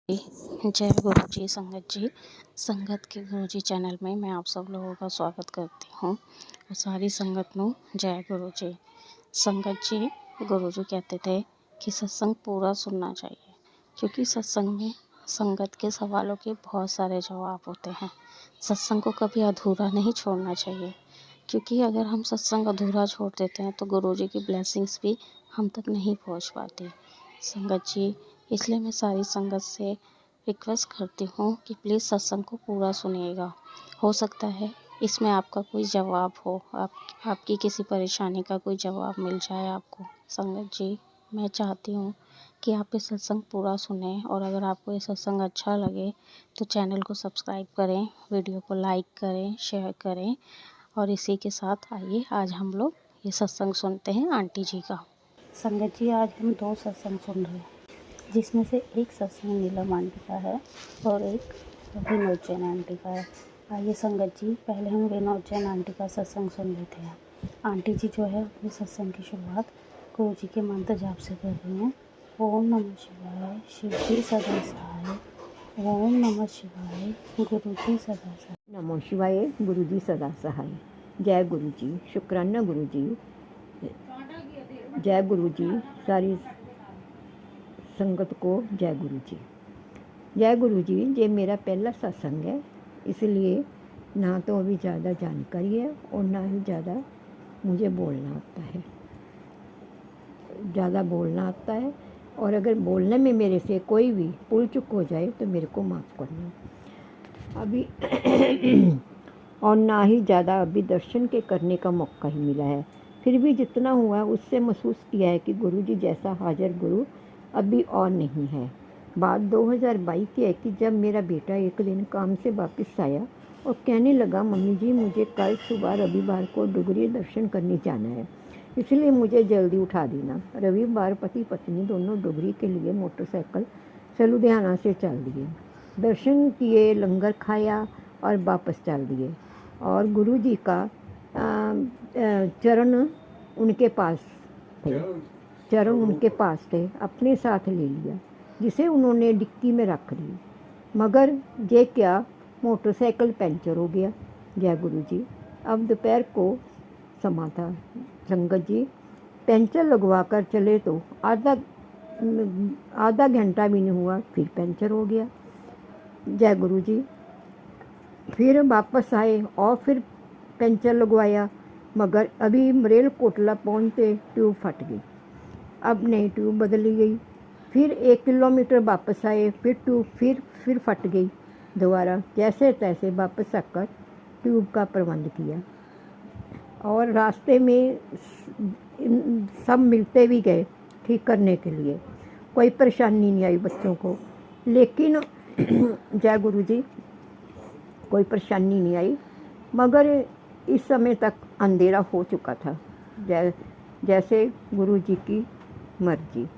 जय गुरु जी, संगत जी। संगत के गुरु जी चैनल में मैं आप सब लोगों का स्वागत करती हूँ और सारी संगत ਨੂੰ जय गुरु जी। संगत जी, गुरु जी कहते थे कि सत्संग पूरा सुनना चाहिए, क्योंकि सत्संग में संगत के सवालों के बहुत सारे जवाब होते हैं। सत्संग को कभी अधूरा नहीं छोड़ना चाहिए, क्योंकि अगर हम सत्संग अधूरा छोड़ देते हैं तो गुरु जी की ब्लेसिंग्स भी हम तक नहीं पहुँच पाती। संगत जी, इसलिए मैं सारी संगत से रिक्वेस्ट करती हूँ कि प्लीज़ सत्संग को पूरा सुनिएगा। हो सकता है इसमें आपका कोई जवाब हो, आपकी किसी परेशानी का कोई जवाब मिल जाए आपको। संगत जी, मैं चाहती हूँ कि आप ये सत्संग पूरा सुनें, और अगर आपको ये सत्संग अच्छा लगे तो चैनल को सब्सक्राइब करें, वीडियो को लाइक करें, शेयर करें। और इसी के साथ आइए आज हम लोग ये सत्संग सुनते हैं आंटी जी का। संगत जी, आज हम 2 सत्संग सुन रहे हैं, जिसमें से एक सत्संग नीलम आंटी का है और एक विनोद जैन आंटी का है। आइए संगत जी, पहले हम विनोद जैन आंटी का सत्संग सुन लेते हैं। आंटी जी जो है अपने सत्संग की शुरुआत गुरु जी के मंत्र जाप से कर रही हैं। ओम नमः शिवाय, शिव जी सदा सहाय। ओम नमः शिवाय, गुरु जी सदा सहाय। नमो शिवाय, गुरु जी सदा सहाय। जय गुरु जी, शुक्राना गुरु जी, जय गुरु जी। सारी संगत को जय गुरु जी। जय गुरु जी। ये मेरा पहला सत्संग है, इसलिए ना तो अभी ज़्यादा जानकारी है और ना ही ज़्यादा मुझे बोलना आता है। ज़्यादा बोलना आता है, और अगर बोलने में मेरे से कोई भी भूल चूक हो जाए तो मेरे को माफ़ करना अभी। और ना ही ज़्यादा अभी दर्शन के करने का मौका ही मिला है। फिर भी जितना हुआ उससे महसूस किया है कि गुरु जी जैसा हाजिर गुरु अभी और नहीं है। बात 2022 की है कि जब मेरा बेटा एक दिन काम से वापस आया और कहने लगा, मम्मी जी मुझे कल सुबह रविवार को डुगरी दर्शन करने जाना है, इसलिए मुझे जल्दी उठा देना। रविवार पति पत्नी दोनों डुगरी के लिए मोटरसाइकिल से लुधियाना से चल दिए। दर्शन किए, लंगर खाया और वापस चल दिए। और गुरु जी का चरण उनके पास थे, अपने साथ ले लिया, जिसे उन्होंने डिक्की में रख ली। मगर ये क्या, मोटरसाइकिल पंचर हो गया। जय गुरु जी। अब दोपहर को समा था। संगत जी, पंचर लगवा कर चले तो आधा घंटा भी नहीं हुआ, फिर पंचर हो गया। जय गुरु जी। फिर वापस आए और फिर पंचर लगवाया, मगर अभी मरेल कोटला पहुँचते ट्यूब फट गई। अब नई ट्यूब बदली गई। फिर 1 किलोमीटर वापस आए, फिर ट्यूब फिर फट गई दोबारा। जैसे तैसे वापस आकर ट्यूब का प्रबंध किया, और रास्ते में सब मिलते भी गए ठीक करने के लिए। कोई परेशानी नहीं आई बच्चों को, लेकिन जय गुरु जी, कोई परेशानी नहीं आई। मगर इस समय तक अंधेरा हो चुका था, जैसे गुरु जी की मर्जी।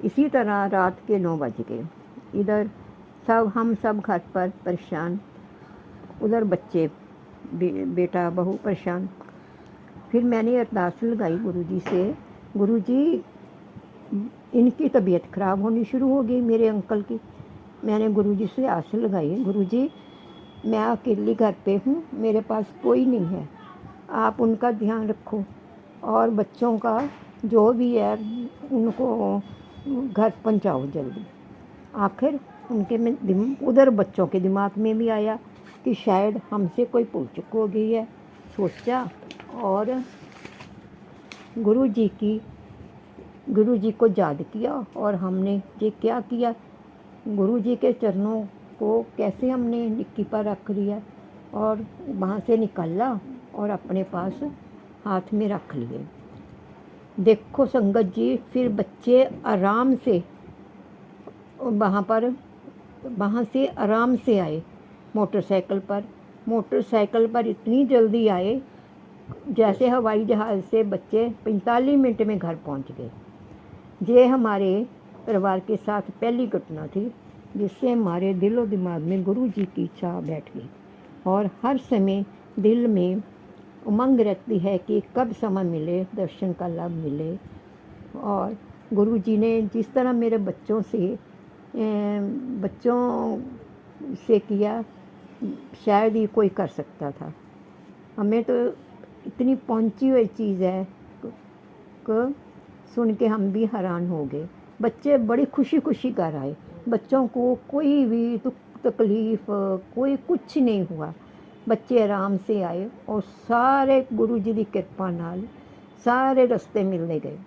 इसी तरह रात के 9 बज गए। इधर हम सब घर पर परेशान, उधर बच्चे बेटा बहू परेशान। फिर मैंने अरदास लगाई गुरु जी से, गुरु जी इनकी तबीयत ख़राब होनी शुरू हो गई, मेरे अंकल की। मैंने गुरु जी से आस लगाई, गुरु जी मैं अकेली घर पे हूँ, मेरे पास कोई नहीं है, आप उनका ध्यान रखो, और बच्चों का जो भी है उनको घर पहुँचाओ जल्दी। आखिर उधर बच्चों के दिमाग में भी आया कि शायद हमसे कोई भूल चूक हो गई है। सोचा और गुरु जी को याद किया, और हमने ये क्या किया, गुरु जी के चरणों को कैसे हमने डिक्की पर रख लिया और वहाँ से निकाला और अपने पास हाथ में रख लिए। देखो संगत जी, फिर बच्चे आराम से वहाँ से आराम से आए मोटरसाइकिल पर इतनी जल्दी आए जैसे हवाई जहाज़ से बच्चे 45 मिनट में घर पहुँच गए। ये हमारे परिवार के साथ पहली घटना थी जिससे हमारे दिलो दिमाग में गुरु जी की चाह बैठ गई, और हर समय दिल में उमंग रहती है कि कब समय मिले, दर्शन का लाभ मिले। और गुरु जी ने जिस तरह मेरे बच्चों से बच्चों से किया, शायद ही कोई कर सकता था। हमें तो इतनी पहुंची हुई चीज़ है कि सुन के हम भी हैरान हो गए। बच्चे बड़ी खुशी खुशी घर आए, बच्चों को कोई भी दुख तकलीफ़ कोई कुछ नहीं हुआ। बच्चे आराम से आए और सारे गुरु जी की कृपा नाल सारे रास्ते मिलने गए।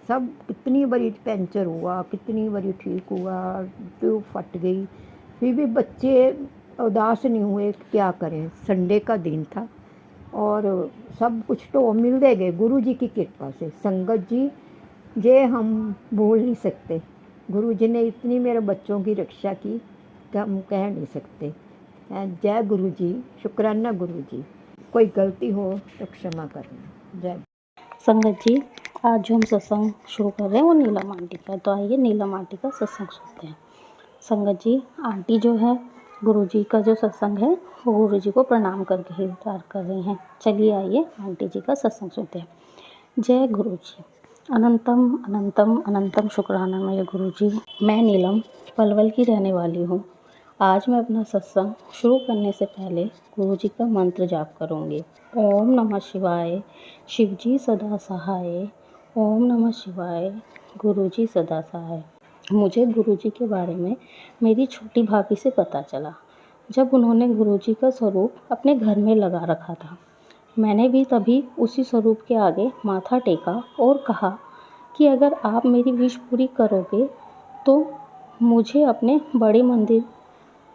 सब कितनी बारी पंचर हुआ, कितनी बारी ठीक हुआ, ट्यूब फट गई, फिर भी बच्चे उदास नहीं हुए। क्या करें, संडे का दिन था और सब कुछ तो मिलते गए गुरु जी की कृपा से। संगत जी ये हम भूल नहीं सकते। गुरु जी ने इतनी मेरे बच्चों की रक्षा की कि हम कह नहीं सकते। जय गुरु जी, शुक्राना गुरु जी। कोई गलती हो तो क्षमा करना। जय। संगत जी, आज जो हम सत्संग शुरू कर रहे हैं वो नीलम आंटी का, तो आइए नीलम आंटी का सत्संग सुनते हैं। संगत जी, आंटी जो है गुरुजी का जो सत्संग है वो गुरुजी को प्रणाम करके ही स्टार्ट कर रही हैं। चलिए आइए आंटी जी का सत्संग सुनते हैं। जय गुरुजी। अनंतम अनंतम अनंतम शुक्राना मेरे गुरुजी। मैं नीलम पलवल की रहने वाली हूँ। आज मैं अपना सत्संग शुरू करने से पहले गुरुजी का मंत्र जाप करूँगी। ओम नमः शिवाय, शिवजी सदा सहाय। ओम नमः शिवाय, गुरुजी सदा सहाय। मुझे गुरुजी के बारे में मेरी छोटी भाभी से पता चला, जब उन्होंने गुरुजी का स्वरूप अपने घर में लगा रखा था। मैंने भी तभी उसी स्वरूप के आगे माथा टेका और कहा कि अगर आप मेरी विश पूरी करोगे तो मुझे अपने बड़े मंदिर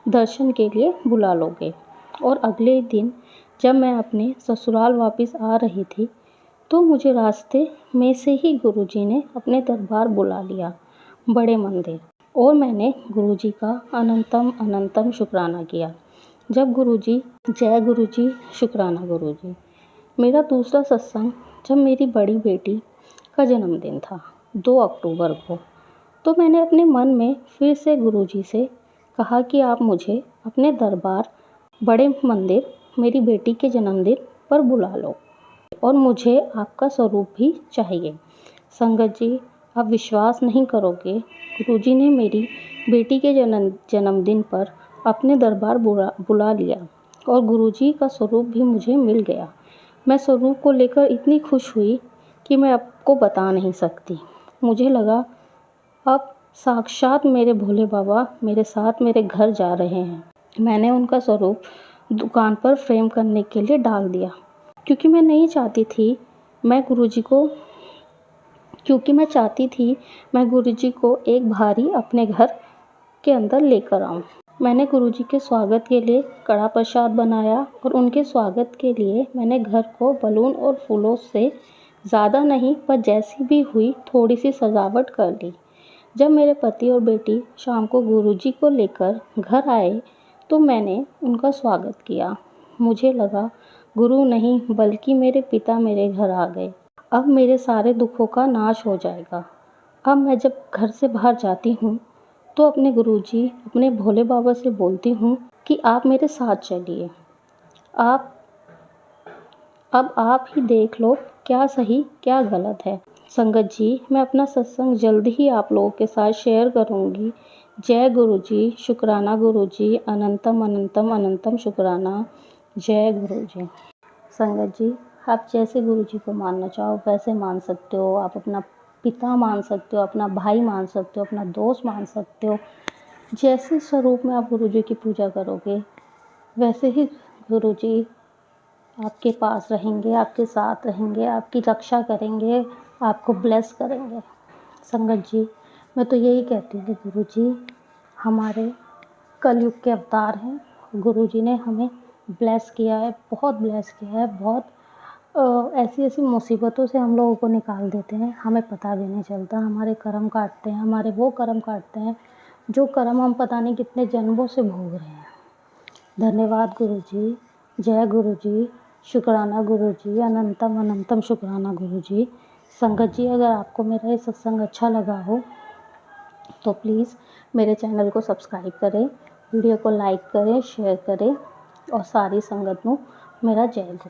दर्शन के लिए बुला लोगे। और अगले दिन जब मैं अपने ससुराल वापस आ रही थी तो मुझे रास्ते में से ही गुरुजी ने अपने दरबार बुला लिया, बड़े मंदिर। और मैंने गुरुजी का अनंतम अनंतम शुक्राना किया। जब गुरुजी, जय गुरुजी, शुक्राना गुरुजी। मेरा दूसरा सत्संग जब मेरी बड़ी बेटी का जन्मदिन था 2 अक्टूबर को, तो मैंने अपने मन में फिर से गुरुजी से कहा कि आप मुझे अपने दरबार बड़े मंदिर मेरी बेटी के जन्मदिन पर बुला लो और मुझे आपका स्वरूप भी चाहिए। संगत जी, आप विश्वास नहीं करोगे, गुरुजी ने मेरी बेटी के जन्मदिन पर अपने दरबार बुला लिया और गुरुजी का स्वरूप भी मुझे मिल गया। मैं स्वरूप को लेकर इतनी खुश हुई कि मैं आपको बता नहीं सकती। मुझे लगा अब साक्षात मेरे भोले बाबा मेरे साथ मेरे घर जा रहे हैं। मैंने उनका स्वरूप दुकान पर फ्रेम करने के लिए डाल दिया, क्योंकि मैं चाहती थी मैं गुरुजी को एक भारी अपने घर के अंदर लेकर आऊं। मैंने गुरुजी के स्वागत के लिए कड़ा प्रसाद बनाया और उनके स्वागत के लिए मैंने घर को बलून और फूलों से ज़्यादा नहीं पर जैसी भी हुई थोड़ी सी सजावट कर ली। जब मेरे पति और बेटी शाम को गुरुजी को लेकर घर आए तो मैंने उनका स्वागत किया। मुझे लगा गुरु नहीं बल्कि मेरे पिता मेरे घर आ गए। अब मेरे सारे दुखों का नाश हो जाएगा। अब मैं जब घर से बाहर जाती हूँ तो अपने गुरुजी, अपने भोले बाबा से बोलती हूँ कि आप मेरे साथ चलिए। अब आप ही देख लो क्या सही क्या गलत है। संगत जी, मैं अपना सत्संग जल्द ही आप लोगों के साथ शेयर करूँगी। जय गुरुजी, शुक्राना गुरुजी, अनंतम अनंतम अनंतम शुक्राना। जय गुरुजी। संगत जी, आप जैसे गुरुजी को मानना चाहो वैसे मान सकते हो। आप अपना पिता मान सकते हो, अपना भाई मान सकते हो, अपना दोस्त मान सकते हो। जैसे स्वरूप में आप गुरुजी की पूजा करोगे वैसे ही गुरुजी आपके पास रहेंगे, आपके साथ रहेंगे, आपकी रक्षा करेंगे, आपको ब्लेस करेंगे। संगत जी, मैं तो यही कहती हूँ कि गुरुजी हमारे कलयुग के अवतार हैं। गुरुजी ने हमें ब्लेस किया है, बहुत ब्लेस किया है। बहुत ऐसी ऐसी मुसीबतों से हम लोगों को निकाल देते हैं, हमें पता भी नहीं चलता। हमारे कर्म काटते हैं, हमारे वो कर्म काटते हैं जो कर्म हम पता नहीं कितने जन्मों से भोग रहे हैं। धन्यवाद गुरुजी। जय गुरुजी, शुक्राना गुरुजी, अनंतम अनंतम शुक्राना गुरुजी। संगत जी, अगर आपको मेरा ये सत्संग अच्छा लगा हो तो प्लीज़ मेरे चैनल को सब्सक्राइब करें, वीडियो को लाइक करें, शेयर करें और सारी संगत को मेरा जय गुरु।